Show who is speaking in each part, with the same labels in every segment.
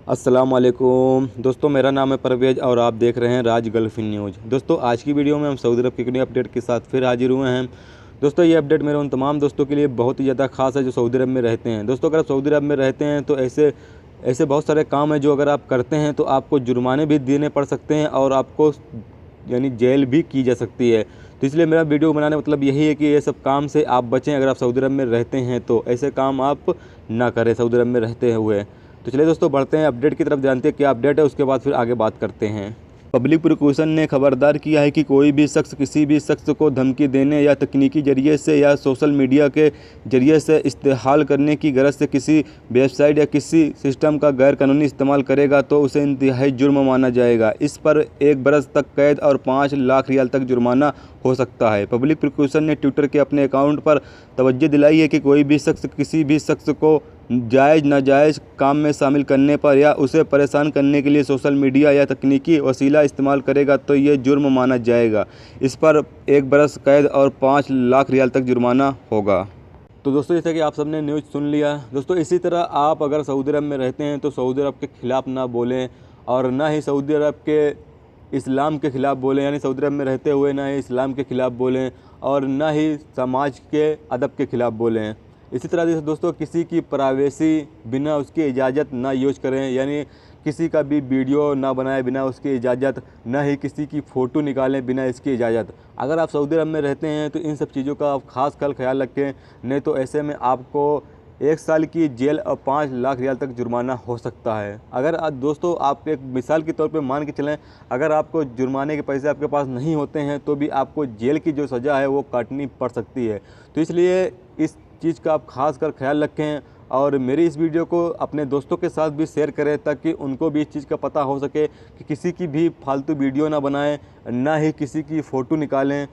Speaker 1: अस्सलाम वालेकुम दोस्तों, मेरा नाम है परवेज़ और आप देख रहे हैं राज गल्फ न्यूज़। दोस्तों, आज की वीडियो में हम सऊदी अरब की नई अपडेट के साथ फिर हाजिर हुए हैं। दोस्तों, ये अपडेट मेरे उन तमाम दोस्तों के लिए बहुत ही ज़्यादा खास है जो सऊदी अरब में रहते हैं। दोस्तों, अगर आप सऊदी अरब में रहते हैं तो ऐसे ऐसे बहुत सारे काम हैं जो अगर आप करते हैं तो आपको जुर्माने भी देने पड़ सकते हैं और आपको यानी जेल भी की जा सकती है। तो इसलिए मेरा वीडियो बनाने मतलब यही है कि ये सब काम से आप बचें। अगर आप सऊदी अरब में रहते हैं तो ऐसे काम आप ना करें सऊदी अरब में रहते हुए। तो चलिए दोस्तों, बढ़ते हैं अपडेट की तरफ, जानते हैं क्या अपडेट है, उसके बाद फिर आगे बात करते हैं। पब्लिक प्रोसिक्यूशन ने खबरदार किया है कि कोई भी शख्स किसी भी शख्स को धमकी देने या तकनीकी जरिए से या सोशल मीडिया के जरिए से इस्तेमाल करने की गरज से किसी वेबसाइट या किसी सिस्टम का गैरकानूनी इस्तेमाल करेगा तो उसे इंतहाई जुर्म माना जाएगा। इस पर 1 बरस तक कैद और 5 लाख रियाल तक जुर्माना हो सकता है। पब्लिक प्रोसिक्यूशन ने ट्विटर के अपने अकाउंट पर तवज्जो दिलाई है कि कोई भी शख्स किसी भी शख्स को जायज़ नाजायज़ काम में शामिल करने पर या उसे परेशान करने के लिए सोशल मीडिया या तकनीकी वसीला इस्तेमाल करेगा तो ये जुर्म माना जाएगा। इस पर 1 बरस कैद और 5 लाख रियाल तक जुर्माना होगा। तो दोस्तों, जैसे कि आप सबने न्यूज़ सुन लिया। दोस्तों, इसी तरह आप अगर सऊदी अरब में रहते हैं तो सऊदी अरब के ख़िलाफ़ ना बोलें और ना ही सऊदी अरब के इस्लाम के ख़िलाफ़ बोलें, यानी सऊदी अरब में रहते हुए ना ही इस्लाम के ख़िलाफ़ बोलें और ना ही समाज के अदब के ख़िलाफ़ बोलें। इसी तरह से दोस्तों, किसी की प्राइवेसी बिना उसकी इजाज़त ना यूज़ करें, यानी किसी का भी वीडियो ना बनाएं बिना उसकी इजाज़त, ना ही किसी की फ़ोटो निकालें बिना इसकी इजाज़त। अगर आप सऊदी अरब में रहते हैं तो इन सब चीज़ों का आप ख़ास ख्याल रखें, नहीं तो ऐसे में आपको 1 साल की जेल और 5 लाख रियाल तक जुर्माना हो सकता है। अगर दोस्तों, आप एक मिसाल के तौर पे मान के चलें, अगर आपको जुर्माने के पैसे आपके पास नहीं होते हैं तो भी आपको जेल की जो सज़ा है वो काटनी पड़ सकती है। तो इसलिए इस चीज़ का आप ख़ास ख्याल रखें और मेरी इस वीडियो को अपने दोस्तों के साथ भी शेयर करें ताकि उनको भी इस चीज़ का पता हो सके कि किसी की भी फालतू वीडियो ना बनाएं, ना ही किसी की फ़ोटो निकालें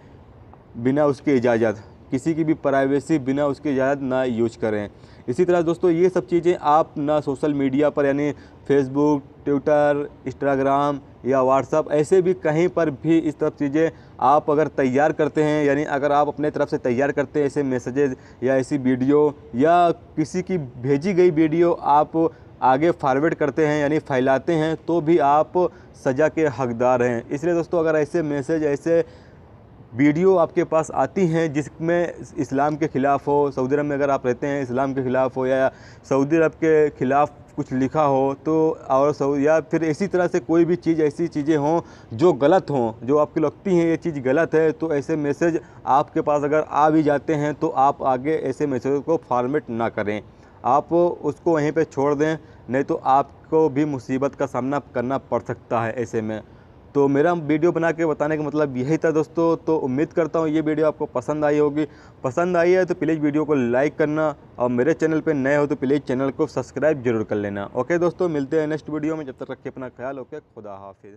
Speaker 1: बिना उसकी इजाज़त, किसी की भी प्राइवेसी बिना उसकी इजाज़त ना यूज करें। इसी तरह दोस्तों, ये सब चीज़ें आप ना सोशल मीडिया पर यानी फेसबुक, ट्विटर, इंस्टाग्राम या व्हाट्सअप, ऐसे भी कहीं पर भी इस सब चीज़ें आप अगर तैयार करते हैं, यानी अगर आप अपने तरफ से तैयार करते हैं ऐसे मैसेजेस या ऐसी वीडियो या किसी की भेजी गई वीडियो आप आगे फॉरवर्ड करते हैं यानी फैलाते हैं, तो भी आप सज़ा के हकदार हैं। इसलिए दोस्तों, अगर ऐसे मैसेज, ऐसे वीडियो आपके पास आती हैं जिसमें इस्लाम के ख़िलाफ़ हो, सऊदी अरब में अगर आप रहते हैं इस्लाम के ख़िलाफ़ हो या सऊदी अरब के ख़िलाफ़ कुछ लिखा हो तो और या फिर इसी तरह से कोई भी चीज़, ऐसी चीज़ें हों जो गलत हों, जो आपको लगती हैं ये चीज़ गलत है, तो ऐसे मैसेज आपके पास अगर आ भी जाते हैं तो आप आगे ऐसे मैसेज को फॉर्मेट ना करें, आप उसको वहीं पे छोड़ दें, नहीं तो आपको भी मुसीबत का सामना करना पड़ सकता है ऐसे में। तो मेरा वीडियो बना के बताने का मतलब यही था दोस्तों। तो उम्मीद करता हूँ ये वीडियो आपको पसंद आई होगी। पसंद आई है तो प्लीज़ वीडियो को लाइक करना और मेरे चैनल पे नए हो तो प्लीज़ चैनल को सब्सक्राइब जरूर कर लेना। ओके दोस्तों, मिलते हैं नेक्स्ट वीडियो में। जब तक रखिए अपना ख्याल। ओके, खुदा हाफिज़।